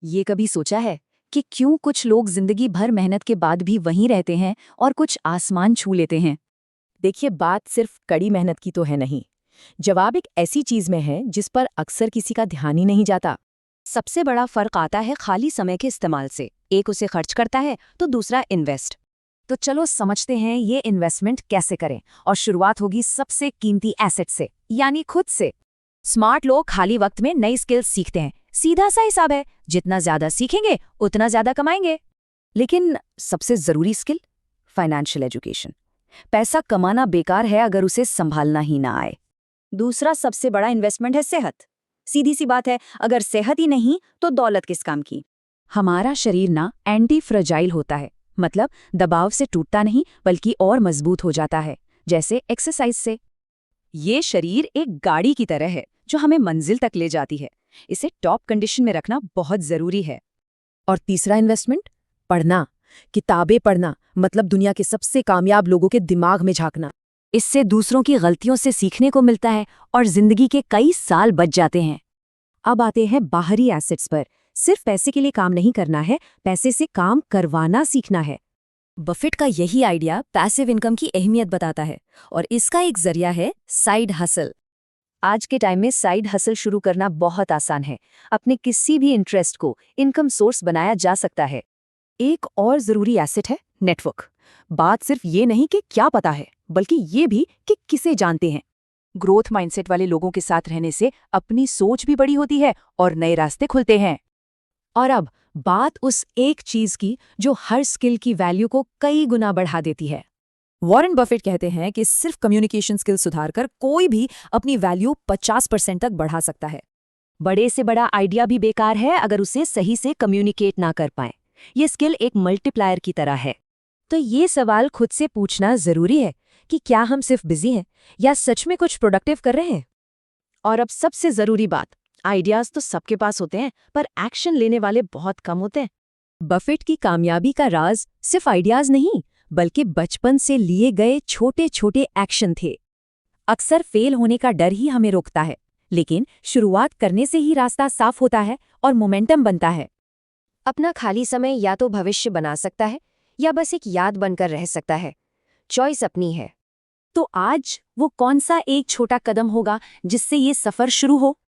ये कभी सोचा है कि क्यों कुछ लोग जिंदगी भर मेहनत के बाद भी वहीं रहते हैं और कुछ आसमान छू लेते हैं? देखिए, बात सिर्फ कड़ी मेहनत की तो है नहीं। जवाब एक ऐसी चीज में है जिस पर अक्सर किसी का ध्यान ही नहीं जाता। सबसे बड़ा फर्क आता है खाली समय के इस्तेमाल से। एक उसे खर्च करता है तो दूसरा इन्वेस्ट। तो चलो समझते हैं ये इन्वेस्टमेंट कैसे करें। और शुरुआत होगी सबसे कीमती एसेट से, यानी खुद से। स्मार्ट लोग खाली वक्त में नई स्किल्स सीखते हैं। सीधा सा हिसाब है, जितना ज्यादा सीखेंगे उतना ज्यादा कमाएंगे। लेकिन सबसे जरूरी स्किल, फाइनेंशियल एजुकेशन। पैसा कमाना बेकार है अगर उसे संभालना ही ना आए। दूसरा सबसे बड़ा इन्वेस्टमेंट है सेहत। सीधी सी बात है, अगर सेहत ही नहीं तो दौलत किस काम की। हमारा शरीर ना एंटी फ्रेजाइल होता है, मतलब दबाव से टूटता नहीं बल्कि और मजबूत हो जाता है, जैसे एक्सरसाइज से। ये शरीर एक गाड़ी की तरह है जो हमें मंजिल तक ले जाती है। इसे टॉप कंडीशन में रखना बहुत जरूरी है। और तीसरा इन्वेस्टमेंट, पढ़ना। किताबें पढ़ना, मतलब दुनिया के सबसे कामयाब लोगों के दिमाग में झांकना। इससे दूसरों की गलतियों से सीखने को मिलता है और जिंदगी के कई साल बच जाते हैं। अब आते हैं बाहरी एसेट्स पर। सिर्फ पैसे के लिए काम नहीं करना है, पैसे से काम करवाना सीखना है। बफेट का यही आइडिया पैसिव इनकम की अहमियत बताता है, और इसका एक जरिया है साइड हसल। आज के टाइम में साइड हसल शुरू करना बहुत आसान है। अपने किसी भी इंटरेस्ट को इनकम सोर्स बनाया जा सकता है। एक और जरूरी एसेट है नेटवर्क। बात सिर्फ ये नहीं कि क्या पता है, बल्कि ये भी कि किसे जानते हैं। ग्रोथ माइंडसेट वाले लोगों के साथ रहने से अपनी सोच भी बड़ी होती है और नए रास्ते खुलते हैं। और अब बात उस एक चीज की जो हर स्किल की वैल्यू को कई गुना बढ़ा देती है। वॉरेन बफेट कहते हैं कि सिर्फ कम्युनिकेशन स्किल सुधारकर कोई भी अपनी वैल्यू 50% तक बढ़ा सकता है। बड़े से बड़ा आइडिया भी बेकार है अगर उसे सही से कम्युनिकेट ना कर पाए। ये स्किल एक मल्टीप्लायर की तरह है। तो ये सवाल खुद से पूछना जरूरी है कि क्या हम सिर्फ बिजी हैं या सच में कुछ प्रोडक्टिव कर रहे हैं। और अब सबसे जरूरी बात, आइडियाज तो सबके पास होते हैं, पर एक्शन लेने वाले बहुत कम होते हैं। बफेट की कामयाबी का राज सिर्फ आइडियाज नहीं, बल्कि बचपन से लिए गए छोटे छोटे एक्शन थे। अक्सर फेल होने का डर ही हमें रोकता है, लेकिन शुरुआत करने से ही रास्ता साफ होता है और मोमेंटम बनता है। अपना खाली समय या तो भविष्य बना सकता है या बस एक याद बनकर रह सकता है। चॉइस अपनी है। तो आज वो कौन सा एक छोटा कदम होगा जिससे ये सफर शुरू हो?